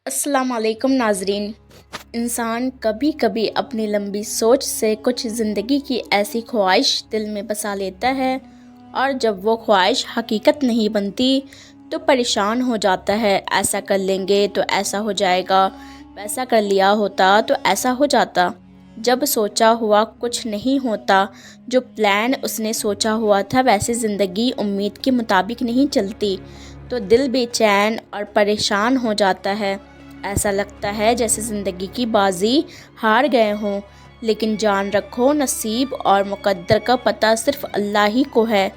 السلام علیکم ناظرین۔ انسان کبھی کبھی اپنی لمبی سوچ سے کچھ زندگی کی ایسی خواہش دل میں بسا لیتا ہے اور جب وہ خواہش حقیقت نہیں بنتی تو پریشان ہو جاتا ہے۔ ایسا کر لیں گے تو ایسا ہو جائے گا، ویسا کر لیا ہوتا تو ایسا ہو جاتا۔ جب سوچا ہوا کچھ نہیں ہوتا، جو پلان اس نے سوچا ہوا تھا ویسے زندگی امید کے مطابق نہیں چلتی تو دل بے چین اور پریشان ہو جاتا ہے۔ ایسا لگتا ہے جیسے زندگی کی بازی ہار گئے ہوں، لیکن جان رکھو نصیب اور مقدر کا پتہ صرف اللہ ہی کو ہے۔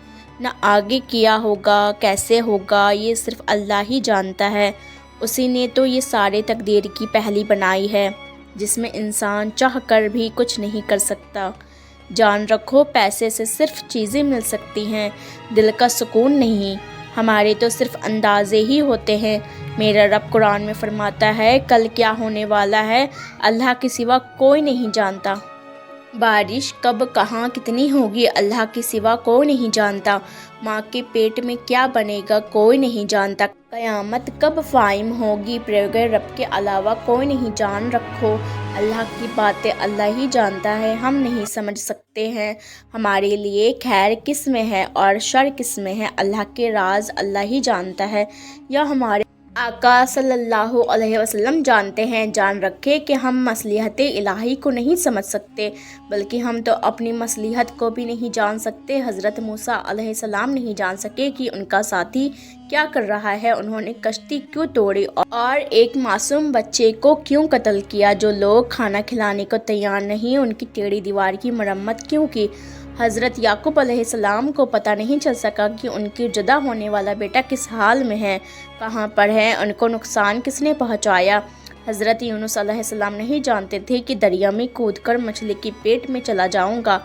نہ آگے کیا ہوگا، کیسے ہوگا، یہ صرف اللہ ہی جانتا ہے۔ اسی نے تو یہ سارے تقدیر کی پہلی بنائی ہے، جس میں انسان چاہ کر بھی کچھ نہیں کر سکتا۔ جان رکھو پیسے سے صرف چیزیں مل سکتی ہیں، دل کا سکون نہیں۔ ہمارے تو صرف اندازے ہی ہوتے ہیں۔ میرا رب قرآن میں فرماتا ہے کل کیا ہونے والا ہے اللہ کے سوا کوئی نہیں جانتا۔ بارش کب کہاں کتنی ہوگی اللہ کے سوا کوئی نہیں جانتا۔ ماں کے پیٹ میں کیا بنے گا کوئی نہیں جانتا۔ قیامت کب قائم ہوگی بغیر رب کے علاوہ کوئی نہیں۔ جان رکھو اللہ کی باتیں اللہ ہی جانتا ہے، ہم نہیں سمجھ سکتے ہیں۔ ہمارے لیے خیر کس میں ہے اور شر کس میں ہے، اللہ کے راز اللہ ہی جانتا ہے، یا ہمارے آقا صلی اللہ علیہ وسلم جانتے ہیں۔ جان رکھے کہ ہم مصلحت الہی کو نہیں سمجھ سکتے، بلکہ ہم تو اپنی مصلحت کو بھی نہیں جان سکتے۔ حضرت موسیٰ علیہ السلام نہیں جان سکے کہ ان کا ساتھی کیا کر رہا ہے، انہوں نے کشتی کیوں توڑی اور ایک معصوم بچے کو کیوں قتل کیا۔ جو لوگ کھانا کھلانے کو تیار نہیں، ان کی ٹیڑھی دیوار کی مرمت کیوں کی۔ حضرت یعقوب علیہ السلام کو پتہ نہیں چل سکا کہ ان کی جدا ہونے والا بیٹا کس حال میں ہے، کہاں پر ہے، ان کو نقصان کس نے پہنچایا۔ حضرت یونس علیہ السلام نہیں جانتے تھے کہ دریا میں کود کر مچھلی کے پیٹ میں چلا جاؤں گا۔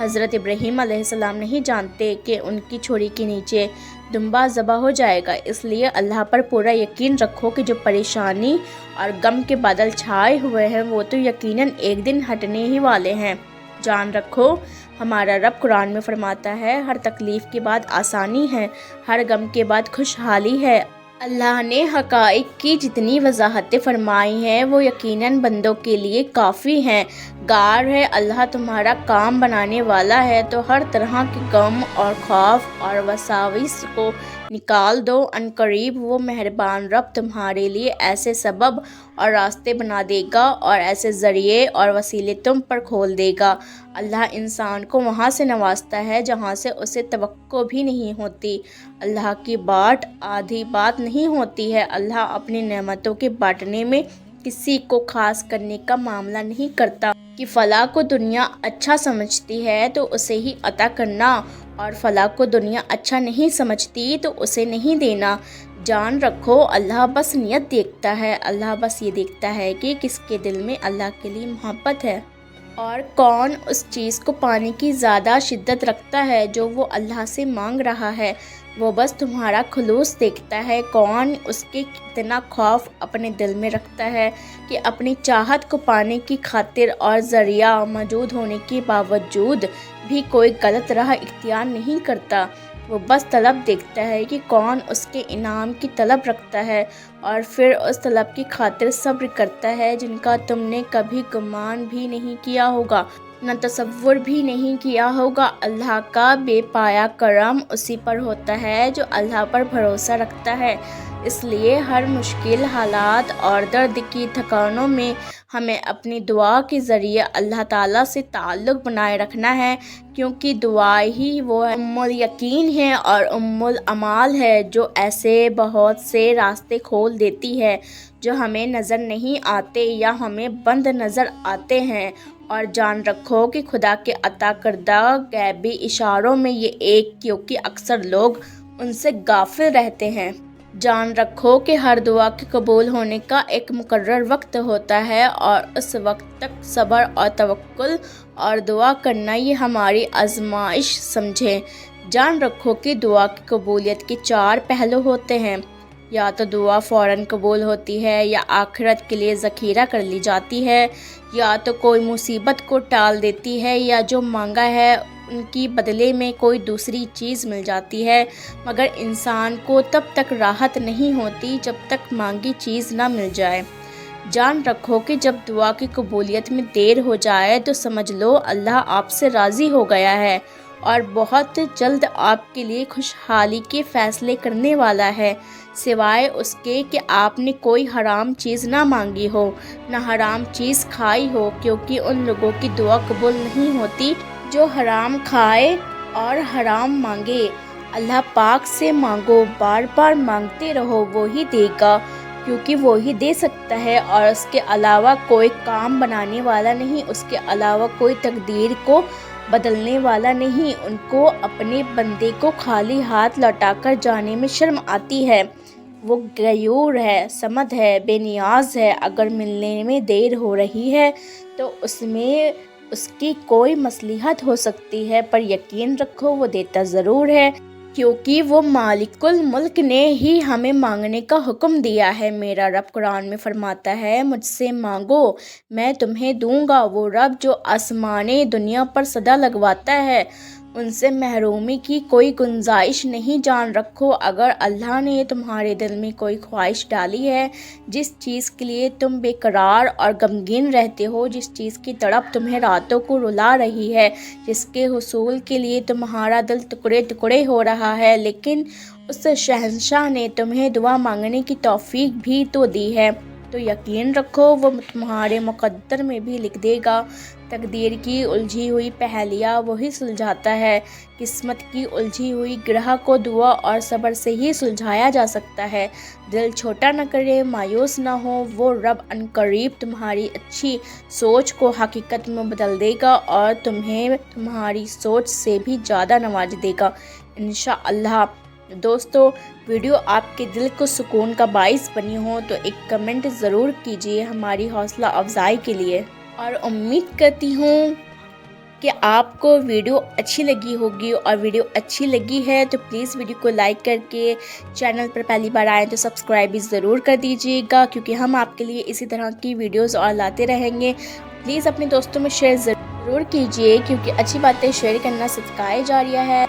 حضرت ابراہیم علیہ السلام نہیں جانتے کہ ان کی چھری کے نیچے دمبا ذبح ہو جائے گا۔ اس لیے اللہ پر پورا یقین رکھو کہ جو پریشانی اور غم کے بادل چھائے ہوئے ہیں وہ تو یقیناً ایک دن ہٹنے ہی والے ہیں۔ جان رکھو ہمارا رب قرآن میں فرماتا ہے ہر تکلیف کے بعد آسانی ہے، ہر غم کے بعد خوشحالی ہے۔ اللہ نے حقائق کی جتنی وضاحتیں فرمائی ہیں وہ یقیناً بندوں کے لیے کافی ہیں۔ غار ہے اللہ تمہارا کام بنانے والا ہے، تو ہر طرح کے غم اور خوف اور وساوس کو نکال دو۔ عنقریب وہ مہربان رب تمہارے لیے ایسے سبب اور راستے بنا دے گا اور ایسے ذریعے اور وسیلے تم پر کھول دے گا۔ اللہ انسان کو وہاں سے نوازتا ہے جہاں سے اسے توقع بھی نہیں ہوتی۔ اللہ کی بات آدھی بات نہیں ہوتی ہے۔ اللہ اپنی نعمتوں کے بانٹنے میں کسی کو خاص کرنے کا معاملہ نہیں کرتا کہ فلاں کو دنیا اچھا سمجھتی ہے تو اسے ہی عطا کرنا اور فلاں کو دنیا اچھا نہیں سمجھتی تو اسے نہیں دینا۔ جان رکھو اللہ بس نیت دیکھتا ہے، اللہ بس یہ دیکھتا ہے کہ کس کے دل میں اللہ کے لیے محبت ہے اور کون اس چیز کو پانے کی زیادہ شدت رکھتا ہے جو وہ اللہ سے مانگ رہا ہے۔ وہ بس تمہارا خلوص دیکھتا ہے، کون اس کے کتنا خوف اپنے دل میں رکھتا ہے کہ اپنی چاہت کو پانے کی خاطر اور ذریعہ موجود ہونے کے باوجود بھی کوئی غلط راہ اختیار نہیں کرتا۔ وہ بس طلب دیکھتا ہے کہ کون اس کے انعام کی طلب رکھتا ہے اور پھر اس طلب کی خاطر صبر کرتا ہے جن کا تم نے کبھی گمان بھی نہیں کیا ہوگا، نہ تصور بھی نہیں کیا ہوگا۔ اللہ کا بے پایا کرم اسی پر ہوتا ہے جو اللہ پر بھروسہ رکھتا ہے۔ اس لیے ہر مشکل حالات اور درد کی تھکانوں میں ہمیں اپنی دعا کے ذریعے اللہ تعالیٰ سے تعلق بنائے رکھنا ہے، کیونکہ دعا ہی وہ ام الیقین ہے اور ام العمال ہے جو ایسے بہت سے راستے کھول دیتی ہے جو ہمیں نظر نہیں آتے یا ہمیں بند نظر آتے ہیں۔ اور جان رکھو کہ خدا کے عطا کردہ غیبی اشاروں میں یہ ایک، کیونکہ اکثر لوگ ان سے غافل رہتے ہیں۔ جان رکھو کہ ہر دعا کے قبول ہونے کا ایک مقرر وقت ہوتا ہے اور اس وقت تک صبر اور توکل اور دعا کرنا یہ ہماری آزمائش سمجھیں۔ جان رکھو کہ دعا کی قبولیت کے 4 پہلو ہوتے ہیں، یا تو دعا فوراً قبول ہوتی ہے، یا آخرت کے لیے ذخیرہ کر لی جاتی ہے، یا تو کوئی مصیبت کو ٹال دیتی ہے، یا جو مانگا ہے ان کی بدلے میں کوئی دوسری چیز مل جاتی ہے، مگر انسان کو تب تک راحت نہیں ہوتی جب تک مانگی چیز نہ مل جائے۔ جان رکھو کہ جب دعا کی قبولیت میں دیر ہو جائے تو سمجھ لو اللہ آپ سے راضی ہو گیا ہے اور بہت جلد آپ کے لیے خوشحالی کے فیصلے کرنے والا ہے، سوائے اس کے کہ آپ نے کوئی حرام چیز نہ مانگی ہو، نہ حرام چیز کھائی ہو، کیونکہ ان لوگوں کی دعا قبول نہیں ہوتی جو حرام کھائے اور حرام مانگے۔ اللہ پاک سے مانگو، بار بار مانگتے رہو، وہی دے گا، کیونکہ وہی دے سکتا ہے اور اس کے علاوہ کوئی کام بنانے والا نہیں، اس کے علاوہ کوئی تقدیر کو بدلنے والا نہیں۔ ان کو اپنے بندے کو خالی ہاتھ لوٹا کر جانے میں شرم آتی ہے۔ وہ غیور ہے، صمد ہے، بے نیاز ہے، اگر ملنے میں دیر ہو رہی ہے تو اس میں اس کی کوئی مصلحت ہو سکتی ہے، پر یقین رکھو وہ دیتا ضرور ہے، کیونکہ وہ مالک الملک نے ہی ہمیں مانگنے کا حکم دیا ہے۔ میرا رب قرآن میں فرماتا ہے، مجھ سے مانگو میں تمہیں دوں گا۔ وہ رب جو آسمانِ دنیا پر صدا لگواتا ہے، ان سے محرومی کی کوئی گنجائش نہیں۔ جان رکھو اگر اللہ نے تمہارے دل میں کوئی خواہش ڈالی ہے، جس چیز کے لیے تم بے قرار اور غمگین رہتے ہو، جس چیز کی تڑپ تمہیں راتوں کو رلا رہی ہے، جس کے حصول کے لیے تمہارا دل ٹکڑے ٹکڑے ہو رہا ہے، لیکن اس شہنشاہ نے تمہیں دعا مانگنے کی توفیق بھی تو دی ہے، تو یقین رکھو وہ تمہارے مقدر میں بھی لکھ دے گا۔ تقدیر کی الجھی ہوئی پہیلیاں وہی سلجھاتا ہے، قسمت کی الجھی ہوئی گرہ کو دعا اور صبر سے ہی سلجھایا جا سکتا ہے۔ دل چھوٹا نہ کرے، مایوس نہ ہو، وہ رب عنقریب تمہاری اچھی سوچ کو حقیقت میں بدل دے گا اور تمہیں تمہاری سوچ سے بھی زیادہ نواز دے گا انشاءاللہ۔ دوستو، ویڈیو آپ کے دل کو سکون کا باعث بنی ہو تو ایک کمنٹ ضرور کیجیے ہماری حوصلہ افزائی کے لیے، اور امید کرتی ہوں کہ آپ کو ویڈیو اچھی لگی ہوگی، اور ویڈیو اچھی لگی ہے تو پلیز ویڈیو کو لائک کر کے چینل پر پہلی بار آئیں تو سبسکرائب بھی ضرور کر دیجیے گا، کیونکہ ہم آپ کے لیے اسی طرح کی ویڈیوز اور لاتے رہیں گے۔ پلیز اپنے دوستوں میں شیئر ضرور کیجیے، کیونکہ اچھی باتیں شیئر کرنا صدقہ جاریہ ہے۔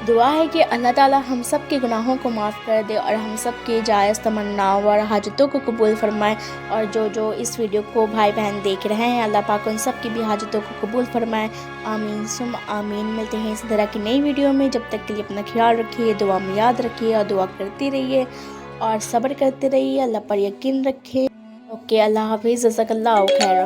دعا ہے کہ اللہ تعالیٰ ہم سب کے گناہوں کو معاف کر دے اور ہم سب کی جائز تمناؤں اور حاجتوں کو قبول فرمائے، اور جو اس ویڈیو کو بھائی بہن دیکھ رہے ہیں، اللہ پاک ان سب کی بھی حاجتوں کو قبول فرمائے، آمین ثم آمین۔ ملتے ہیں اس طرح کی نئی ویڈیو میں، جب تک کے لیے اپنا خیال رکھیے، دعا میں یاد رکھیے اور دعا کرتے رہیے اور صبر کرتے رہیے، اللہ پر یقین رکھیں۔ اوکے، اللہ حافظ، جزاک اللہ خیر۔